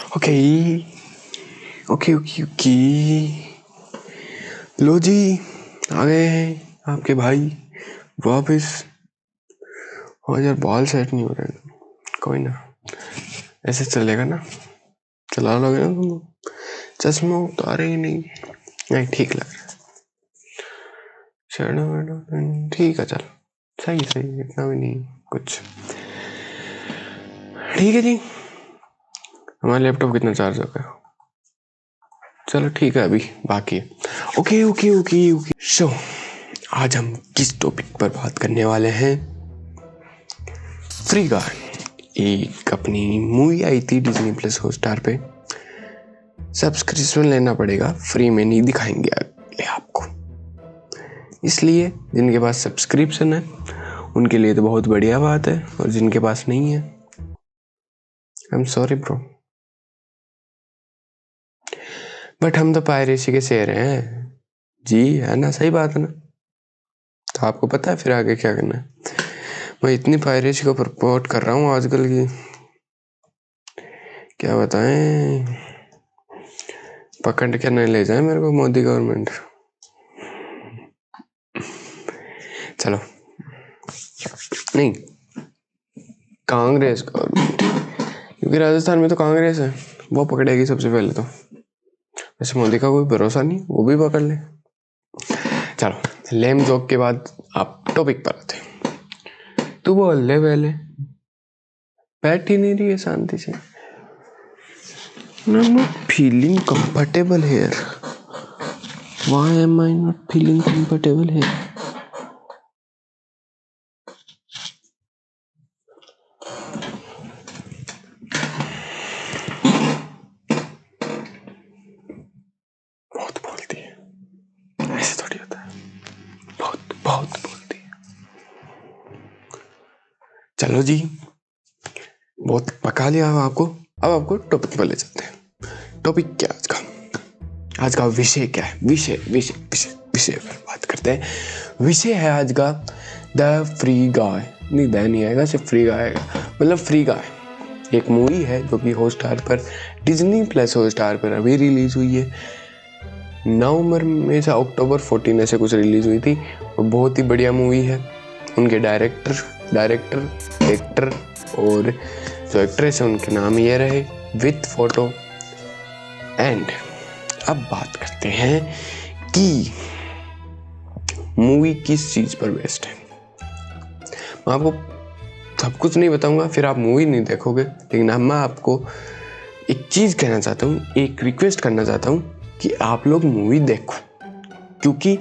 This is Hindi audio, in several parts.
Okay okay okay okay. लो जी, आ गए हैं आपके भाई वापस। और यार बाल सेट नहीं हो रहे। कोई ना, ऐसे चलेगा ना, चला लोगे ना तुम। चश्मा उतारे ही नहीं, नहीं ठीक लग रहा है। ठीक है, चल सही सही, इतना भी नहीं कुछ। ठीक है जी। हमारा लैपटॉप कितना चार्ज हो गया? चलो ठीक है, अभी बाकी है। Okay okay okay okay. So आज हम किस टॉपिक पर बात करने वाले हैं? फ्री गाय एक अपनी मूवी आई थी डिज्नी प्लस हॉटस्टार पे। सब्सक्रिप्शन लेना पड़ेगा, फ्री में नहीं दिखाएंगे आपको। इसलिए जिनके पास सब्सक्रिप्शन है उनके लिए तो बहुत बढ़िया बात है, और जिनके पास नहीं है I am sorry bro, but हम तो पायरेसी के शेर हैं जी, है ना? सही बात है ना? तो आपको पता है फिर आगे क्या करना है। मैं इतनी पायरेसी को प्रमोट कर रहा हूँ आजकल की, क्या बताएं। पकड़ के नहीं ले जाए मेरे को मोदी गवर्नमेंट। चलो नहीं, कांग्रेस गवर्नमेंट, क्योंकि राजस्थान में तो कांग्रेस है, वो पकड़ेगी सबसे पहले तो। वैसे मोदी का कोई भरोसा नहीं, वो भी पकड़ ले। चलो लेम जोक के बाद आप टॉपिक पर आते। तू बोल ले पहले, बैठ ही नहीं रही है शांति से। I'm not feeling comfortable here. Why am I not feeling comfortable here? बहुत बोलती है, ऐसे थोड़ी होता है। बहुत बहुत बोलती है। चलो जी, बहुत पका लिया आपको। अब आपको टॉपिक पर ले चलते हैं। टॉपिक क्या आज का? आज का विषय क्या है? विषय विषय विषय विषय पर बात करते हैं। विषय है आज का द फ्री गाय। नहीं, द नहीं आएगा, सिर्फ फ्री गाय आएगा। मतलब फ्री गाय एक मूवी है जो कि हॉटस्टार पर, डिज्नी प्लस हॉटस्टार पर अभी रिलीज हुई है। नवंबर में से अक्टूबर 14 ऐसे कुछ रिलीज हुई थी, और बहुत ही बढ़िया मूवी है। उनके डायरेक्टर एक्टर और जो एक्ट्रेस है उनके नाम ये रहे विथ फोटो। एंड अब बात करते हैं कि मूवी किस चीज पर बेस्ड है। मैं आपको सब कुछ नहीं बताऊंगा, फिर आप मूवी नहीं देखोगे। लेकिन अब मैं आपको एक चीज कहना चाहता हूँ, एक रिक्वेस्ट करना चाहता हूँ कि आप लोग मूवी देखो, क्योंकि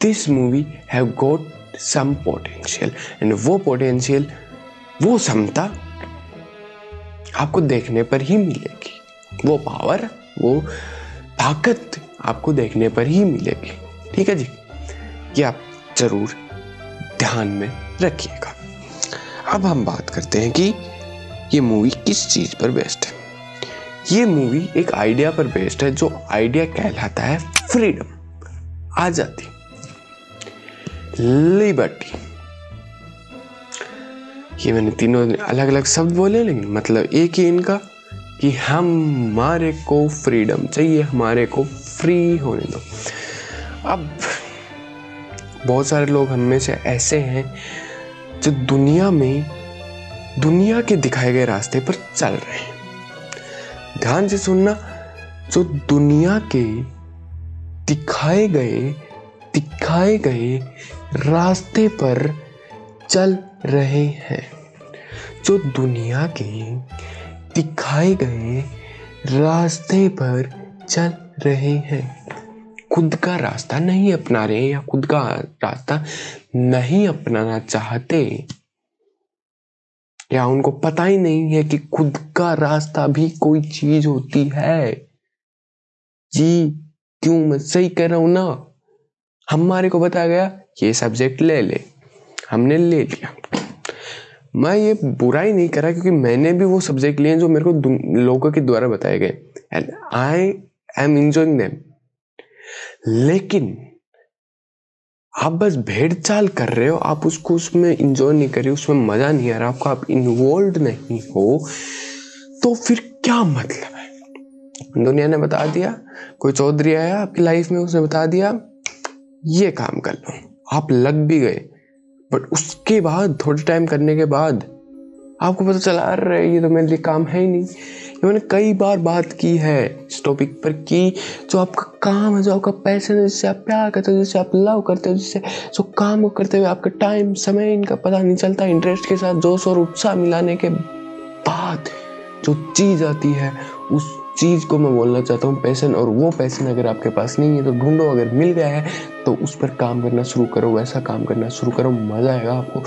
this movie have got some potential. And वो पोटेंशियल, वो क्षमता आपको देखने पर ही मिलेगी। वो पावर, वो ताकत आपको देखने पर ही मिलेगी। ठीक है जी, ये आप जरूर ध्यान में रखिएगा। अब हम बात करते हैं कि ये मूवी किस चीज पर बेस्ड है। ये मूवी एक आइडिया पर बेस्ड है, जो आइडिया कहलाता है फ्रीडम, आजादी, लिबर्टी। ये मैंने तीनों अलग अलग शब्द बोले, लेकिन मतलब एक ही इनका कि हमारे को फ्रीडम चाहिए, हमारे को फ्री होने दो। अब बहुत सारे लोग हम में से ऐसे हैं जो दुनिया के दिखाए गए रास्ते पर चल रहे हैं। ध्यान से सुनना, जो दुनिया के दिखाए गए रास्ते पर चल रहे हैं। जो दुनिया के दिखाए गए रास्ते पर चल रहे हैं, खुद का रास्ता नहीं अपना रहे या खुद का रास्ता नहीं अपनाना चाहते, या उनको पता ही नहीं है कि खुद का रास्ता भी कोई चीज होती है। जी, क्यों मैं सही कह रहा हूं ना? हमारे को बताया गया ये सब्जेक्ट ले ले, हमने ले लिया। मैं ये बुराई नहीं कर रहा, क्योंकि मैंने भी वो सब्जेक्ट लिए जो मेरे को लोगों के द्वारा बताए गए, and I am enjoying them. लेकिन आप बस भेड़ चाल कर रहे हो, आप उसको उसमें एंजॉय नहीं कर रहे हो, उसमें मजा नहीं आ रहा आपको, आप इन्वॉल्व नहीं हो, तो फिर क्या मतलब है? दुनिया ने बता दिया, कोई चौधरी आया आपकी लाइफ में, उसने बता दिया ये काम कर लो, आप लग भी गए। बट उसके बाद थोड़े टाइम करने के बाद आपको पता चला अरे ये तो मेरे लिए काम है ही नहीं। ये मैंने कई बार बात की है इस टॉपिक पर कि जो आपका काम है, जो आपका पैशन है, जिससे आप प्यार करते हो, जिससे आप लव करते हो, जिससे जो काम को करते हुए आपका टाइम समय इनका पता नहीं चलता, इंटरेस्ट के साथ जोश और उत्साह मिलाने के बाद जो चीज आती है, उस चीज को मैं बोलना चाहता हूँ पैशन। और वो पैशन अगर आपके पास नहीं है तो ढूंढो, अगर मिल गया है तो उस पर काम करना शुरू करो, वैसा काम करना शुरू करो, मजा आएगा आपको।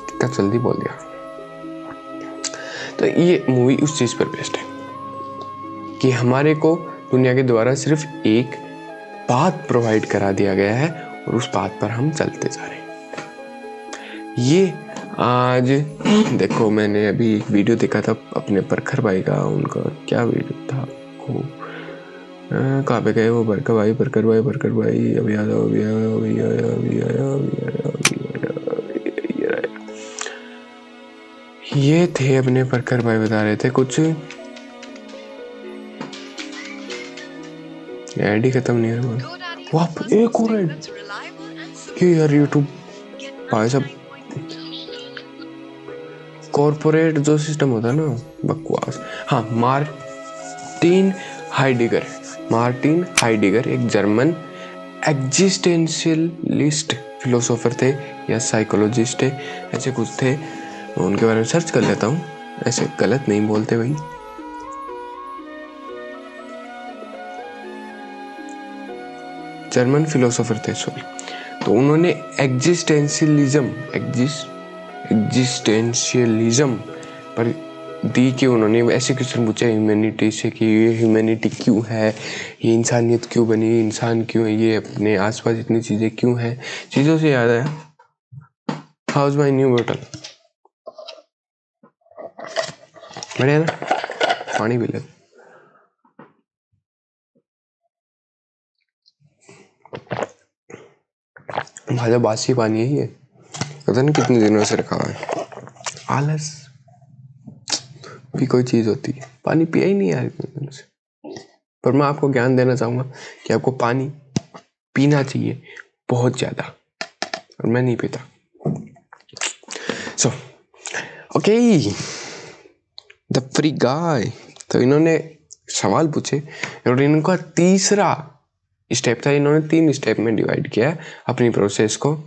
कितना जल्दी बोल दिया। तो ये मूवी उस चीज पर बेस्ड है कि हमारे को दुनिया के द्वारा सिर्फ एक बात प्रोवाइड करा दिया गया है और उस बात पर हम चलते जा रहे हैं। ये आज देखो, मैंने अभी एक वीडियो देखा था अपने परखर भाई का, उनका क्या वीडियो था, कहाँ पे गए वो परखर भाई अभी आया, ये थे अपने परखर भाई, बता रहे थे कुछ, ऐड ही खत्म नहीं है। वाह एक और ऐड, ये यार यूट्यूब भाई साहब कॉर्पोरेट जो सिस्टम होता है ना, बकवास। हाँ, मार्टिन हाइडेगर एक जर्मन एग्जिस्टेंशियलिस्ट फिलोसोफर थे या साइकोलॉजिस्ट थे, ऐसे कुछ थे। उनके बारे में सर्च कर लेता हूँ, ऐसे गलत नहीं बोलते भाई। जर्मन फिलोसोफर थे, सॉरी। तो उन्होंने एग्जिस्टेंशियलिज्म पर दी कि उन्होंने ऐसे क्वेश्चन पूछे ह्यूमैनिटी से कि ये ह्यूमैनिटी क्यों है, ये इंसानियत क्यों बनी, इंसान क्यों है, ये अपने आसपास इतनी चीज़ें क्यों हैं। चीज़ों से याद आया, हाउ इज माय न्यू बोतल, बढ़िया ना, पानी पी ले। भाजा बासी पानी है ये, पता नहीं कितने दिनों से रखा हुआ है। आलस भी कोई चीज़ होती है, पानी पिया ही नहीं यार इतने दिनों से। पर मैं आपको ज्ञान देना चाहूँगा कि आपको पानी पीना चाहिए बहुत ज़्यादा, और मैं नहीं पीता। सो ओके, द फ्री गाय। तो इन्होंने सवाल पूछे और इनका तीसरा स्टेप था, इन्होंने 3 स्टेप में डिवाइड किया अपनी प्रोसेस को।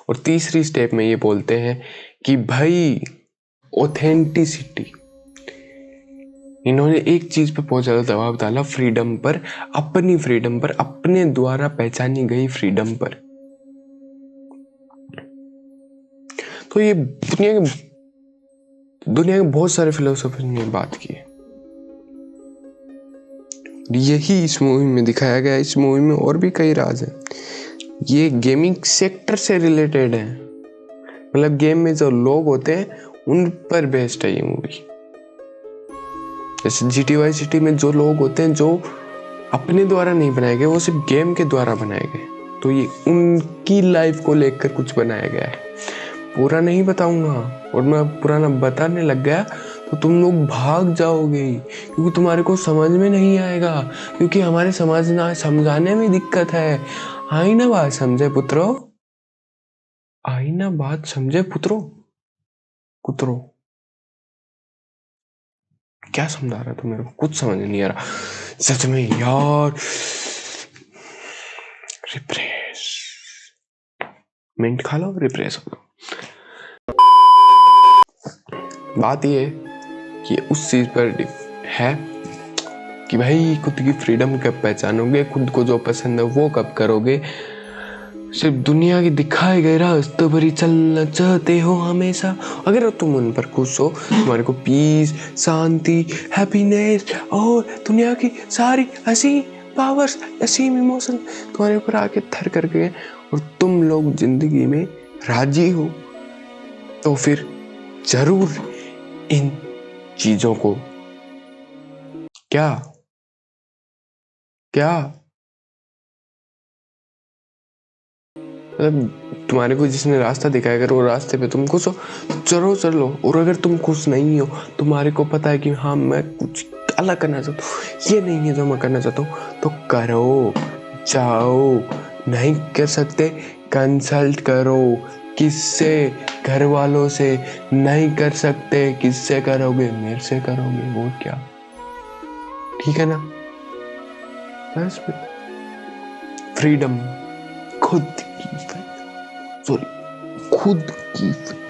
और तीसरी स्टेप में ये बोलते हैं कि भाई ऑथेंटिसिटी, इन्होंने एक चीज पे बहुत ज्यादा दबाव डाला, फ्रीडम पर, अपनी फ्रीडम पर, अपने द्वारा पहचानी गई फ्रीडम पर। तो ये दुनिया के बहुत सारे फिलोसोफर ने बात की, यही इस मूवी में दिखाया गया। इस मूवी में और भी कई राज हैं, ये गेमिंग सेक्टर से रिलेटेड है, मतलब गेम में जो लोग होते हैं उन पर बेस्ड है ये मूवी। जैसे GTA Vice City में जो लोग होते हैं जो अपने द्वारा नहीं बनाए गए, वो सिर्फ गेम के द्वारा बनाए गए, तो ये उनकी लाइफ को लेकर कुछ बनाया गया है। पूरा नहीं बताऊंगा, और मैं पुराना बताने लग गया तो तुम लोग भाग जाओगे, क्योंकि तुम्हारे को समझ में नहीं आएगा, क्योंकि हमारे समझाने में दिक्कत है। आई ना बात समझे पुत्रो, आई ना बात समझे पुत्रो, कुत्रो क्या समझा रहा था मेरे को, कुछ समझ नहीं आ रहा सच में यार। रिप्रेस, मिंट खा लो, रिप्रेस हो जाओ। बात ये कि उस चीज पर है कि भाई खुद की फ्रीडम कब पहचानोगे, खुद को जो पसंद है वो कब करोगे। सिर्फ दुनिया के दिखाए गए रास्तों पर ही चलना चाहते हो हमेशा। अगर तुम उन पर खुश हो, तुम्हारे को पीस, शांति, हैप्पीनेस और दुनिया की सारी हंसी पावर्स, असीम इमोशन तुम्हारे ऊपर आके थर कर गए और तुम लोग जिंदगी में राजी हो, तो फिर जरूर इन चीजों को क्या मतलब तुम्हारे को जिसने रास्ता दिखाया, अगर वो रास्ते पे तुम खुश हो तो चलो चल लो, और अगर तुम खुश नहीं हो, तुम्हारे को पता है कि हाँ मैं कुछ अलग करना चाहता हूँ, ये नहीं है जो मैं करना चाहता हूँ, तो करो, जाओ। नहीं कर सकते, कंसल्ट करो। किससे? घर वालों से। नहीं कर सकते, किससे करोगे? मेरे से करोगे, और क्या। ठीक है ना? बस फ्रीडम, खुद की खुद की फ्रीडम।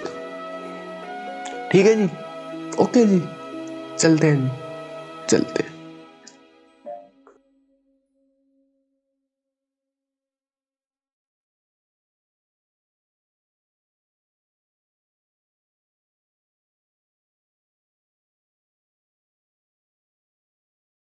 ठीक है जी, ओके जी, चलते हैं, चलते हैं।